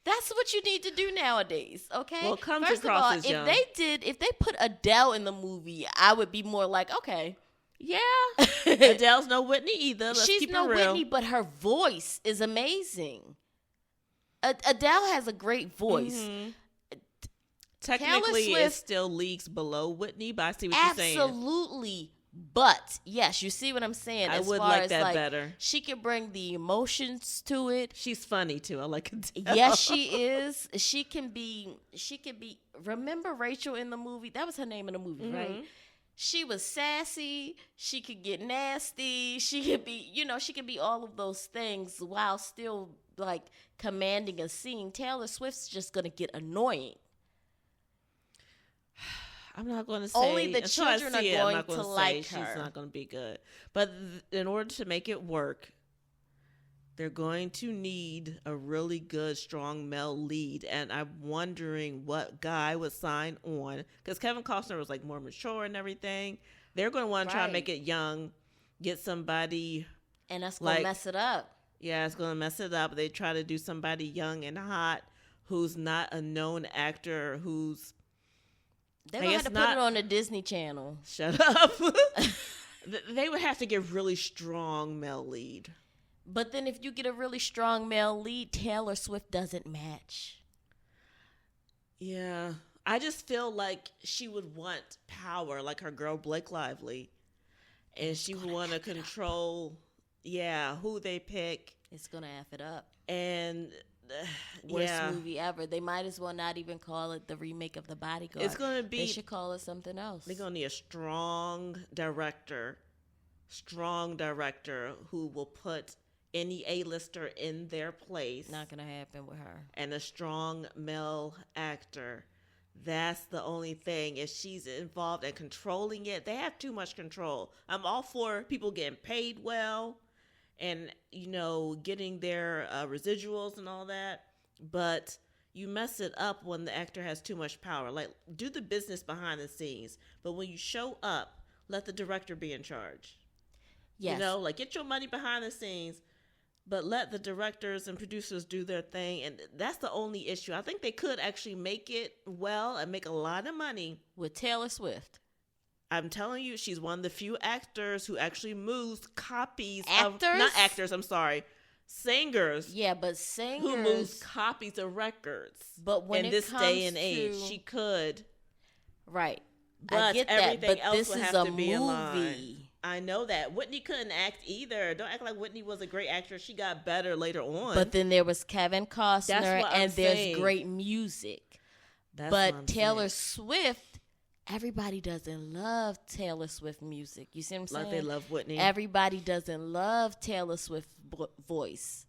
That's what you need to do nowadays, okay? Well, comes First across of all, as young. if they put Adele in the movie, I would be more like, okay. Yeah. Adele's no Whitney either. Let's She's keep no it real. Whitney, but her voice is amazing. Adele has a great voice. Mm-hmm. Technically, it still leagues below Whitney, but I see what you're saying. Absolutely But yes, you see what I'm saying. I as would far like as, that better. She can bring the emotions to it. She's funny too. I like it. Yes, she is. She can be. Remember Rachel in the movie? That was her name in the movie, right? She was sassy. She could get nasty. She could be, she could be all of those things while still like commanding a scene. Taylor Swift's just gonna get annoying. I'm not going to say. Only the children are going to like her. her. She's not going to be good. But in order to make it work, they're going to need a really good, strong male lead. And I'm wondering what guy would sign on. Because Kevin Costner was like more mature and everything. They're going to want to try and make it young. Get somebody. And that's going to mess it up. Yeah, it's going to mess it up. They try to do somebody young and hot who's not a known actor, who's. They're going to have to put it on the Disney Channel. Shut up. They would have to get really strong male lead. But then if you get a really strong male lead, Taylor Swift doesn't match. Yeah. I just feel like she would want power, like her girl Blake Lively. And she would want to control, who they pick. It's going to F it up. And... worst movie ever. They might as well not even call it the remake of The Bodyguard. It's going to be. They should call it something else. They're going to need a strong director who will put any A-lister in their place. Not going to happen with her. And a strong male actor. That's the only thing. If she's involved in controlling it, they have too much control. I'm all for people getting paid well. And, getting their residuals and all that. But you mess it up when the actor has too much power. Like, do the business behind the scenes. But when you show up, let the director be in charge. Yes. Get your money behind the scenes. But let the directors and producers do their thing. And that's the only issue. I think they could actually make it well and make a lot of money. With Taylor Swift. I'm telling you, she's one of the few actors who actually moves copies of... Not actors, I'm sorry. Singers. Yeah, but singers... Who moves copies of records. But when in this day and age, she could. Right. But I get everything that, but else this would is have a to be in line. movie. I know that. Whitney couldn't act either. Don't act like Whitney was a great actress. She got better later on. But then there was Kevin Costner, and there's great music. But Taylor Swift... Everybody doesn't love Taylor Swift music. You see what I'm saying? Like they love Whitney. Everybody doesn't love Taylor Swift voice.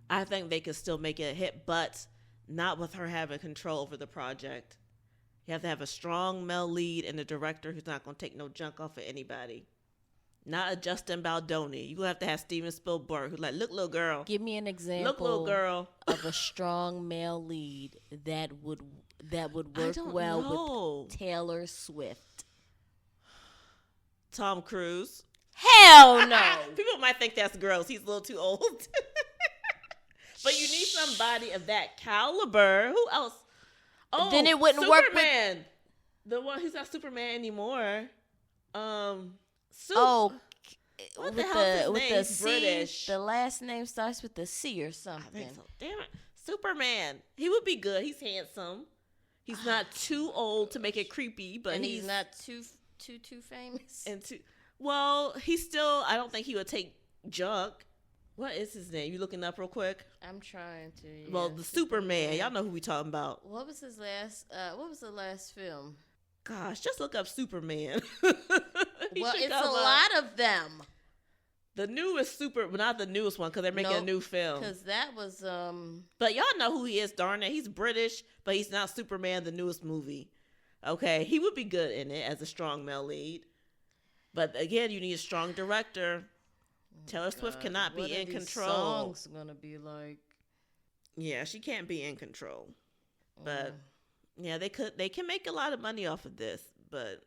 I think they could still make it a hit, but not with her having control over the project. You have to have a strong male lead and a director who's not going to take no junk off of anybody. Not a Justin Baldoni. You're going to have Steven Spielberg who's like, look, little girl. Give me an example. Look, little girl. Of a strong male lead that would work well with Taylor Swift. Tom Cruise. Hell no. People might think that's gross. He's a little too old. But you need somebody of that caliber. Who else? Oh, then it wouldn't work with... Superman. The one who's not Superman anymore. What the hell is his name? British. The last name starts with the C or something. I think so. Damn it. Superman. He would be good. He's handsome. He's not too old to make it creepy, but and he's not too famous. Well, he's still. I don't think he would take junk. What is his name? You looking up real quick? I'm trying to. Yeah. Well, the Superman. Y'all know who we talking about. What was his last? What was the last film? Gosh, just look up Superman. Well, it's a lot of them. The newest but not the newest one because they're making a new film. Because that was But y'all know who he is, darn it. He's British, but he's not Superman, the newest movie. Okay, he would be good in it as a strong male lead. But again, you need a strong director. Taylor Swift cannot be in control. What are these songs gonna be like? Yeah, she can't be in control. But yeah, they can make a lot of money off of this, but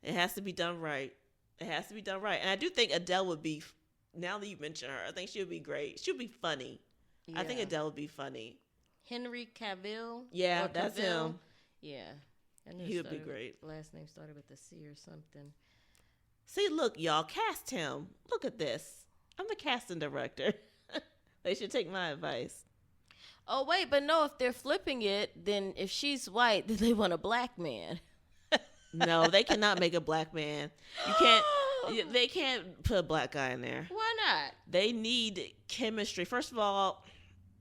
it has to be done right. It has to be done right. And I do think Adele would be, now that you mention her, I think she would be great. She would be funny. Yeah. I think Adele would be funny. Henry Cavill? Yeah, that's him. Yeah. He would be great. Last name started with a C or something. See, look, y'all, cast him. Look at this. I'm the casting director. They should take my advice. Oh, wait, but no, if they're flipping it, then if she's white, then they want a black man. No, they cannot make a black man. You can't. They can't put a black guy in there. Why not? They need chemistry. First of all,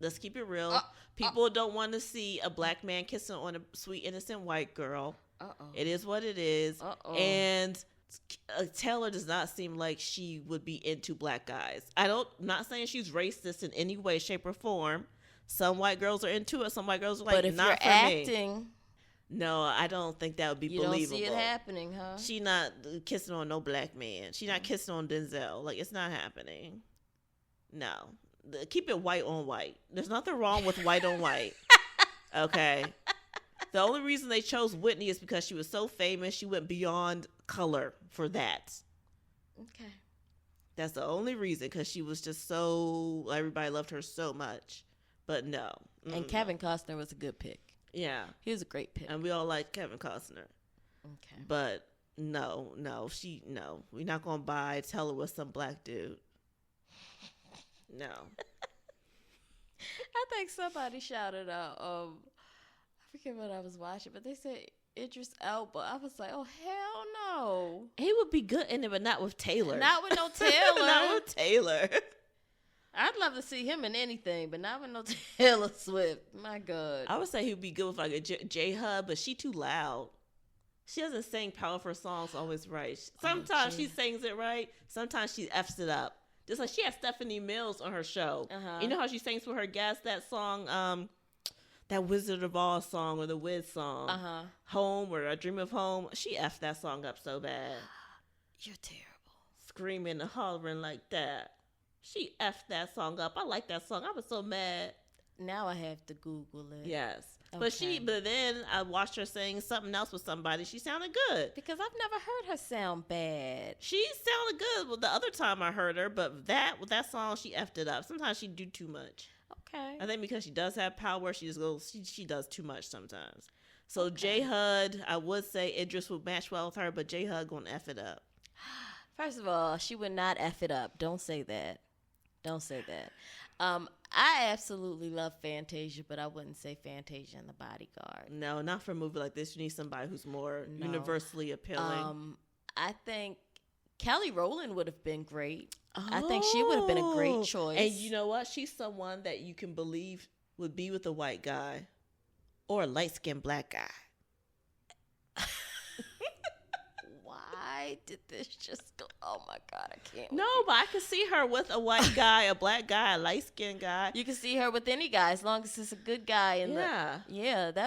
let's keep it real. People don't want to see a black man kissing on a sweet, innocent white girl. It is what it is. And Taylor does not seem like she would be into black guys. I'm not saying she's racist in any way, shape, or form. Some white girls are into it. Some white girls are like, but if not you're for acting, me. No, I don't think that would be believable. You don't see it happening, huh? She not kissing on no black man. She not kissing on Denzel. Like, it's not happening. No. Keep it white on white. There's nothing wrong with white on white. Okay. The only reason they chose Whitney is because she was so famous. She went beyond color for that. Okay. That's the only reason, because she was just so, everybody loved her so much. But no. And Kevin Costner was a good pick. Yeah. He was a great pick. And we all like Kevin Costner. Okay. But no. We're not going to tell her with some black dude. No. I think somebody shouted out, I forget what I was watching, but they said Idris Elba. I was like, oh, hell no. He would be good in it, but not with Taylor. Not with no Taylor. Not with Taylor. I'd love to see him in anything, but not with no Taylor Swift. My God. I would say he would be good with like a J-Hub, but she too loud. She doesn't sing powerful songs always right. Sometimes she sings it right. Sometimes she F's it up. Just like she had Stephanie Mills on her show. You know how she sings with her guests that song, that Wizard of Oz song or the Wiz song, Home or A Dream of Home. She F'd that song up so bad. You're terrible. Screaming and hollering like that. She F'd that song up. I like that song. I was so mad. Now I have to Google it. Yes. Okay. But then I watched her sing something else with somebody. She sounded good. Because I've never heard her sound bad. She sounded good well, the other time I heard her, but with that song, she F'd it up. Sometimes she do too much. Okay. I think because she does have power, she just goes, she does too much sometimes. So J-Hud, I would say Idris would match well with her, but J-Hud gonna F it up. First of all, she would not F it up. Don't say that. Don't say that. I absolutely love Fantasia, but I wouldn't say Fantasia and the Bodyguard. No, not for a movie like this. You need somebody who's more universally appealing. I think Kelly Rowland would have been great. I think she would have been a great choice. And you know what? She's someone that you can believe would be with a white guy or a light-skinned black guy. Why did this just go? Oh my God, I can't. No, but I could see her with a white guy, a black guy, a light-skinned guy. You can see her with any guy as long as it's a good guy. That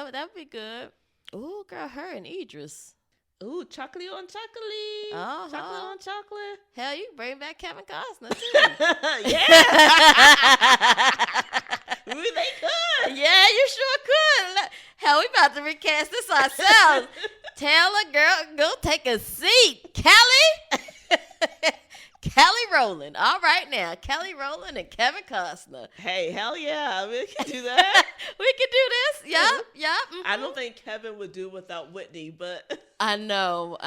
would be good. Ooh, girl, her and Idris. Ooh, chocolate on chocolate. Chocolate on chocolate. Hell, you can bring back Kevin Costner, too. Yeah. Ooh, they could. Yeah, you sure could. Hell, we about to recast this ourselves. Taylor, girl, go take a seat. Kelly? Kelly Rowland. All right now. Kelly Rowland and Kevin Costner. Hey, hell yeah. We can do that. We can do this. Yep. Mm-hmm. I don't think Kevin would do without Whitney, but. I know.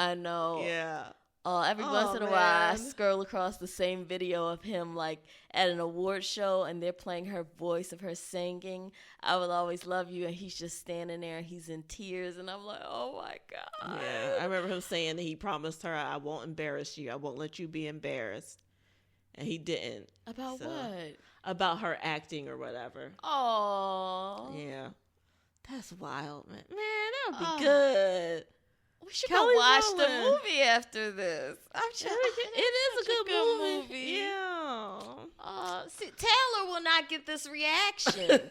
Yeah. Every once in a while, I scroll across the same video of him, like, at an award show, and they're playing her voice of her singing, I Will Always Love You, and he's just standing there, and he's in tears, and I'm like, oh, my God. Yeah, I remember him saying that he promised her, I won't embarrass you. I won't let you be embarrassed. And he didn't. About what? About her acting or whatever. Oh. Yeah. That's wild, man. Man, that would be good. We should go watch the movie after this. It is a good movie. Yeah. See, Taylor will not get this reaction.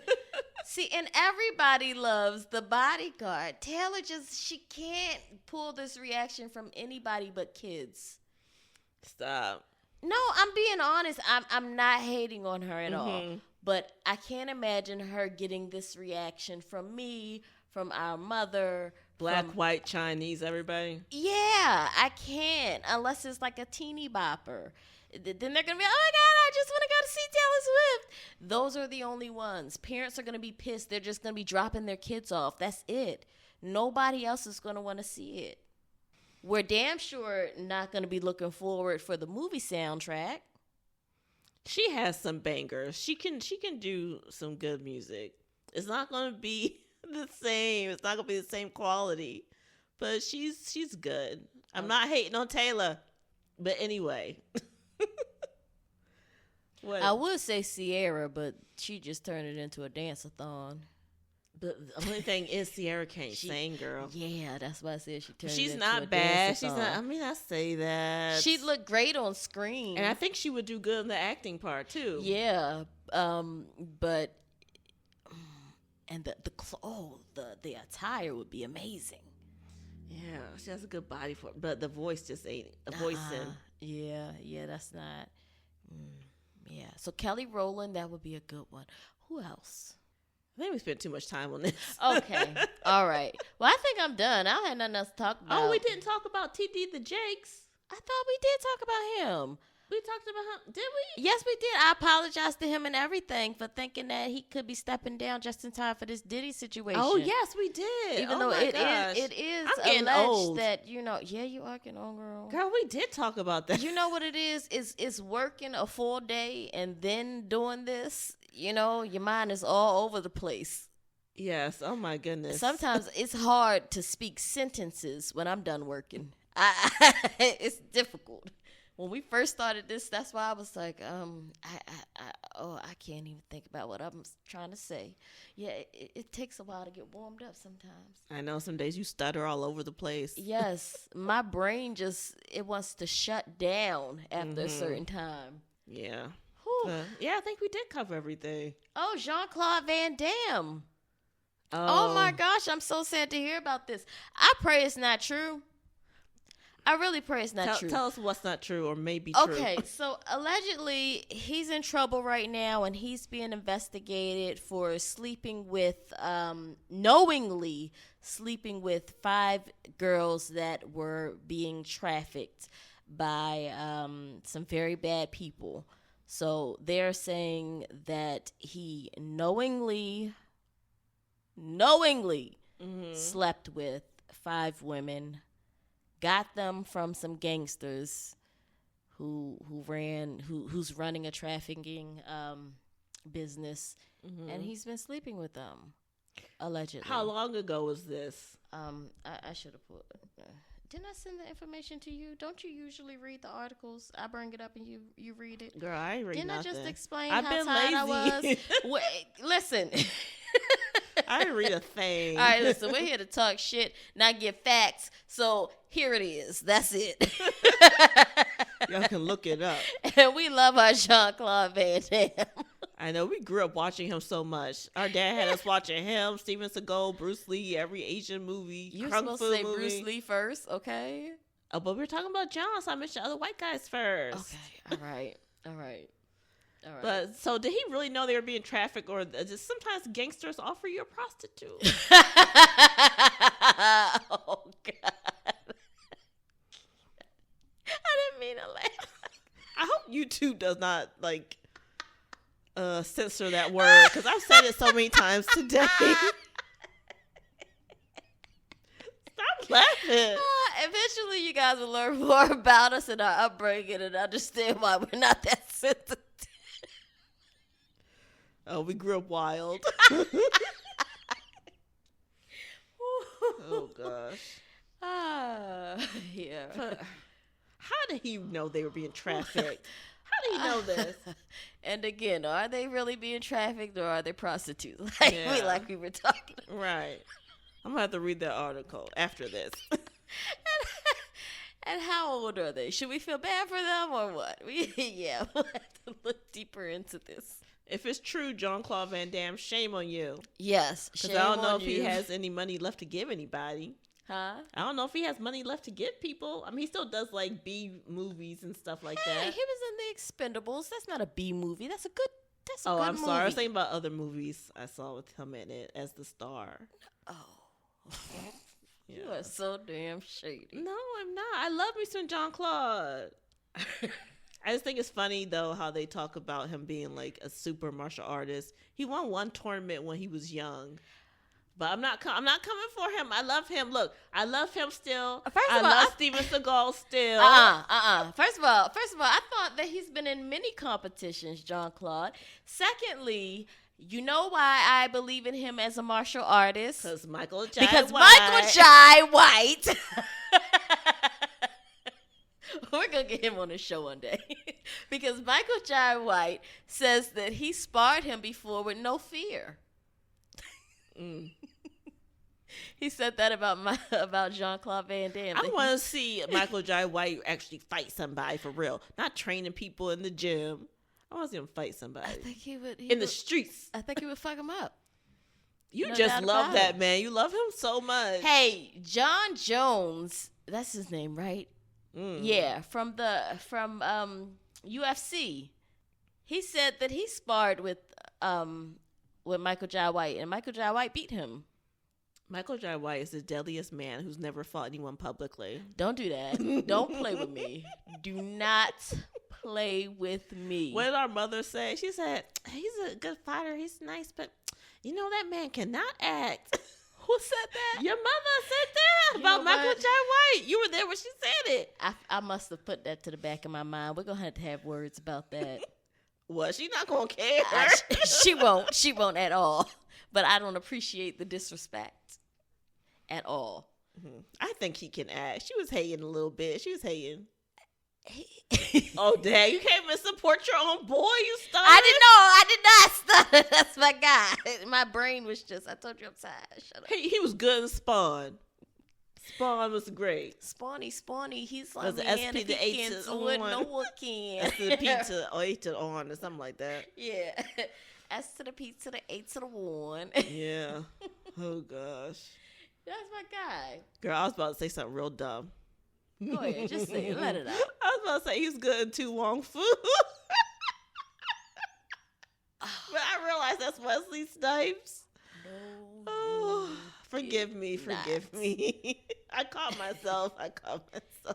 See, and everybody loves The Bodyguard. Taylor she can't pull this reaction from anybody but kids. Stop. No, I'm being honest. I'm not hating on her at all. But I can't imagine her getting this reaction from me, from our mother. Black, white, Chinese, everybody? Yeah, I can't. Unless it's like a teeny bopper. Then they're going to be, oh my God, I just want to go to see Taylor Swift. Those are the only ones. Parents are going to be pissed. They're just going to be dropping their kids off. That's it. Nobody else is going to want to see it. We're damn sure not going to be looking forward for the movie soundtrack. She has some bangers. She can do some good music. It's not going to be the same. It's not going to be the same quality. But she's good. I'm not hating on Taylor. But anyway. What? I would say Sierra, but she just turned it into a dance-a-thon. But the only thing is Sierra can't sing, girl. Yeah, that's why I said she turned it She's into not a bad. dance-a-thon. She's not. I mean, I say that. She looked great on screen. And I think she would do good in the acting part, too. Yeah, but... And the attire would be amazing. Yeah, she has a good body for it, but the voice just ain't a voicing. Yeah, that's not. Yeah, so Kelly Rowland, that would be a good one. Who else? I think we spent too much time on this. Okay, all right. Well, I think I'm done. I don't have nothing else to talk about. Oh, we didn't talk about TD the Jakes. I thought we did talk about him. We talked about him. Did we? Yes, we did. I apologize to him and everything for thinking that he could be stepping down just in time for this Diddy situation. Oh, yes, we did. Even though it is I'm getting alleged old. that, yeah, you are getting old, girl. Girl, we did talk about that. You know what it is? It's working a full day and then doing this. Your mind is all over the place. Yes. Oh, my goodness. Sometimes it's hard to speak sentences when I'm done working. It's difficult. When we first started this, that's why I was like, I can't even think about what I'm trying to say. Yeah, it takes a while to get warmed up sometimes. I know some days you stutter all over the place. Yes, my brain it wants to shut down after a certain time. Yeah. Yeah, I think we did cover everything. Oh, Jean-Claude Van Damme. Oh my gosh, I'm so sad to hear about this. I pray it's not true. I really pray it's not true. Tell us what's not true or maybe true. Okay, so allegedly he's in trouble right now and he's being investigated for knowingly sleeping with 5 girls that were being trafficked by some very bad people. So they're saying that he knowingly slept with 5 women. Got them from some gangsters who's running a trafficking business, and he's been sleeping with them, allegedly. How long ago was this? I should have put. Didn't I send the information to you? Don't you usually read the articles? I bring it up and you read it. Girl, I ain't read Didn't nothing. I just explain I've how been tired lazy. I was? Wait, listen. I didn't read a thing. All right, listen, we're here to talk shit, not give facts. So here it is. That's it. Y'all can look it up. And we love our Jean-Claude Van Damme. I know we grew up watching him so much. Our dad had us watching him, Steven Seagal, Bruce Lee, every Asian movie. You're Kung supposed Fu to say movie. Bruce Lee first, okay? Oh, but we're talking about John, so I mentioned other white guys first. Okay, all right. But so did he really know they were being trafficked, or just sometimes gangsters offer you a prostitute? Oh, God. I didn't mean to laugh. I hope YouTube does not, censor that word, because I've said it so many times today. Stop laughing. Eventually, you guys will learn more about us and our upbringing and understand why we're not that sensitive. Oh, we grew up wild. Oh, gosh. Yeah. But how did he know they were being trafficked? How did he know this? And again, are they really being trafficked or are they prostitutes? Like we were talking about. Right. I'm going to have to read that article after this. And how old are they? Should we feel bad for them or what? We'll have to look deeper into this. If it's true, Jean-Claude Van Damme, shame on you. Yes, because I don't know if he has any money left to give anybody. Huh? I don't know if he has money left to give people. I mean, he still does B movies and stuff like that. He was in The Expendables. That's not a B movie. That's a good. That's a good I'm movie. sorry. I was thinking about other movies I saw with him in it as the star. Oh. Yeah. You are so damn shady. No, I'm not. I love me some Jean-Claude. I just think it's funny though how they talk about him being a super martial artist. He won one tournament when he was young, but I'm not coming for him. I love him. Look, I love him still. I love Steven Seagal still. First of all, I thought that he's been in many competitions, Jean-Claude. Secondly, You know why I believe in him as a martial artist? Because Michael Jai White. We're going to get him on the show one day. Because Michael Jai White says that he sparred him before with no fear. He said that about Jean-Claude Van Damme. I want to see Michael Jai White actually fight somebody for real. Not training people in the gym. I want to see him fight somebody. I think he would. The streets. I think he would fuck him up. You just love that man. You love him so much. Hey, John Jones. That's his name, right? Yeah, from UFC. He said that he sparred with Michael Jai White, and Michael Jai White beat him. Michael Jai White is the deadliest man who's never fought anyone publicly. Don't do that. Don't play with me. Do not play with me. What did our mother say? She said, he's a good fighter. He's nice, but you know that man cannot act. Who said that? Your mother said that about Michael Jai White. You were there when she said it. I must have put that to the back of my mind. We're going to have words about that. Well, she's not going to care. She won't. She won't at all. But I don't appreciate the disrespect at all. I think he can act. She was hating a little bit. She was hating. Oh, dang. You can't even support your own boy. You stuttered. I did not stutter. That's my guy. My brain was just, I told you I'm tired. Shut up. He was good in Spawn. Spawn was great. Spawny. He's like, was man, SP if to he 8 can't to do it, 1. no one can. S to the P to 8 to on or something like that. Yeah. S to the P to the 8 to the 1. Yeah. Oh, gosh. That's my guy. Girl, I was about to say something real dumb. Go ahead, just say it. Let it out. I was about to say he's good in Tu Wong Fu. But I realized that's Wesley Snipes. No. Oh, forgive me. I caught myself.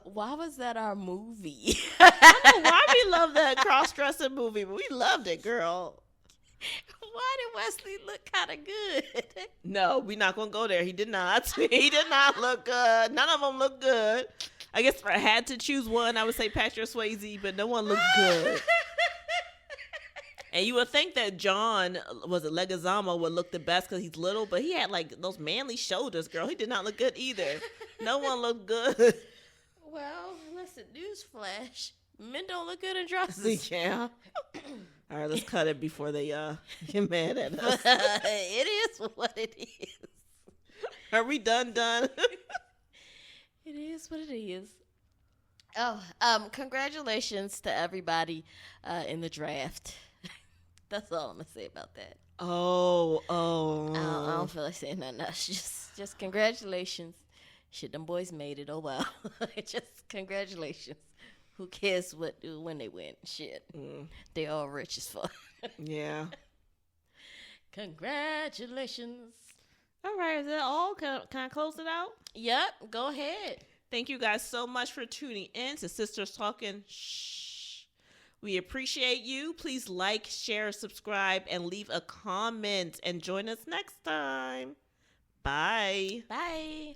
Why was that our movie? I don't know why we love that cross-dressing movie, but we loved it, girl. Why did Wesley look kind of good? No, we're not going to go there. He did not. He did not look good. None of them look good. I guess if I had to choose one, I would say Patrick Swayze, but no one looked good. And you would think that John, Leguizamo, would look the best because he's little, but he had like those manly shoulders, girl. He did not look good either. No one looked good. Well, listen, newsflash. Men don't look good in dresses. Yeah. All right, let's cut it before they get mad at us. It is what it is. Are we done? It is what it is. Oh, congratulations to everybody in the draft. That's all I'm gonna say about that. Oh. I don't feel like saying nothing else. Just congratulations. Shit, them boys made it. Oh well. Just congratulations. Who cares when they win? Shit. They all rich as fuck. Yeah. Congratulations. All right, is that all? Can I close it out? Yep, go ahead. Thank you guys so much for tuning in to Sisters Talking. Shh. We appreciate you. Please like, share, subscribe, and leave a comment. And join us next time. Bye. Bye.